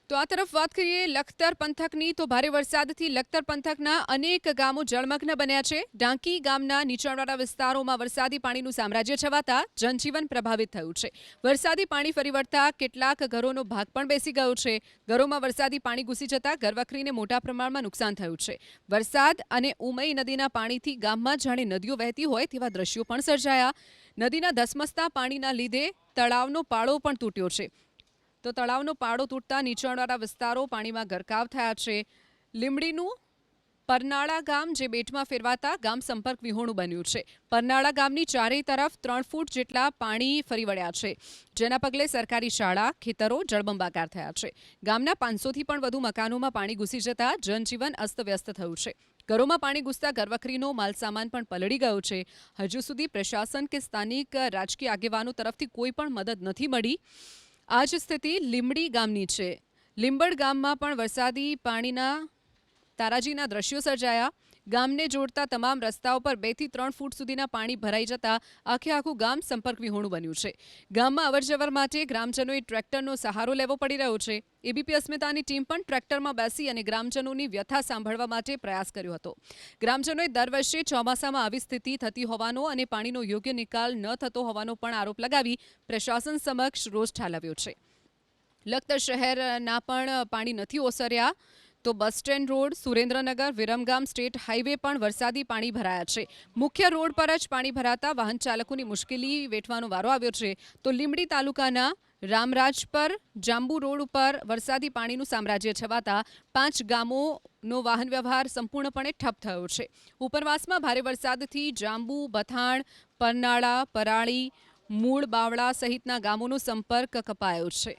તો આ તરફ વાત કરીએ લખતર પંથકની તો ભારે વરસાદથી લખતર પંથકના અનેક ગામો જળમગ્ન બન્યા છે। ડાંકી ગામના નીચાણવાળા વિસ્તારોમાં વરસાદી પાણીનું સામ્રાજ્ય છવાતા જનજીવન પ્રભાવિત થયું છે। વરસાદી પાણી ફરી વળતા કેટલાક ઘરોનો ભાગ પણ બેસી ગયો છે। ઘરોમાં વરસાદી પાણી ઘૂસી જતા ઘરવખરીને મોટા પ્રમાણમાં નુકસાન થયું છે। વરસાદ અને ઉમઈ નદીના પાણીથી ગામમાં જાણે નદીઓ વહેતી હોય તેવા દ્રશ્યો પણ સર્જાયા। નદીના ધસમસતા પાણીના લીધે તળાવનો પાળો પણ તૂટ્યો છે। તો તળાવનો પાળો તૂટતા નીચાણવાળા વિસ્તારો પાણીમાં ગરકાવ થયા છે। લીંબડીનું પરનાળા ગામ જે બેટમાં ફેરવાતા ગામ સંપર્ક વિહોણું બન્યું છે। પરનાળા ગામની ચારેય તરફ 3 ફૂટ જેટલા પાણી ફરી વળ્યા છે, જેના પગલે સરકારી શાળા, ખેતરો જળબંબાકાર થયા છે। ગામના 500થી પણ વધુ મકાનોમાં પાણી ઘૂસી જતા જનજીવન અસ્તવ્યસ્ત થયું છે। ઘરોમાં પાણી ઘૂસતા ઘરવખરીનો માલસામાન પણ પલળી ગયો છે। હજુ સુધી પ્રશાસન કે સ્થાનિક રાજકીય આગેવાનો તરફથી કોઈ પણ મદદ નથી મળી। આ જ સ્થિતિ લીંબડી ગામની છે। લીંબડ ગામમાં પણ વરસાદી પાણીના તારાજીના દ્રશ્યો સર્જાયા। ગામને જોડતા તમામ રસ્તાઓ પર 2 થી 3 ફૂટ સુધીના પાણી ભરાઈ જતા આખે આખું ગામ સંપર્ક વિહોણું બન્યું છે। ગામમાં અવરજવર માટે ગ્રામજનોએ ટ્રેક્ટરનો સહારો લેવો પડી રહ્યો છે। એબીપી અસ્મિતાની ટીમ પણ ટ્રેક્ટરમાં બેસી અને ગ્રામજનોની વ્યથા સાંભળવા માટે પ્રયાસ કર્યો હતો। ગ્રામજનોએ દર વર્ષે ચોમાસામાં આવી સ્થિતિ થતી હોવાનો અને પાણીનો યોગ્ય નિકાલ ન થતો હોવાનો પણ આરોપ લગાવી પ્રશાસન સમક્ષ રોષ ઠાલવ્યો છે। લખતર શહેરના પણ પાણી નથી ઓસર્યા તો bus stand road, Surendranagar, Viramgam state highway પણ વરસાદી પાણી ભરાયા છે। મુખ્ય રોડ પર જ પાણી ભરાતા વાહન ચાલકોની મુશ્કેલી વેઠવાનો વારો આવ્યો છે। તો લીંબડી તાલુકાના રામરાજપર જાંબુ રોડ ઉપર વરસાદી પાણીનું સામ્રાજ્ય છવાતા 5 ગામોનો વાહન વ્યવહાર સંપૂર્ણપણે ઠપ થયો છે। ઉપરવાસમાં ભારે વરસાદથી જાંબુ, બથાણ, પરનાળા, પરાળી, મૂળ બાવળા સહિતના ગામોનો સંપર્ક કપાયો છે।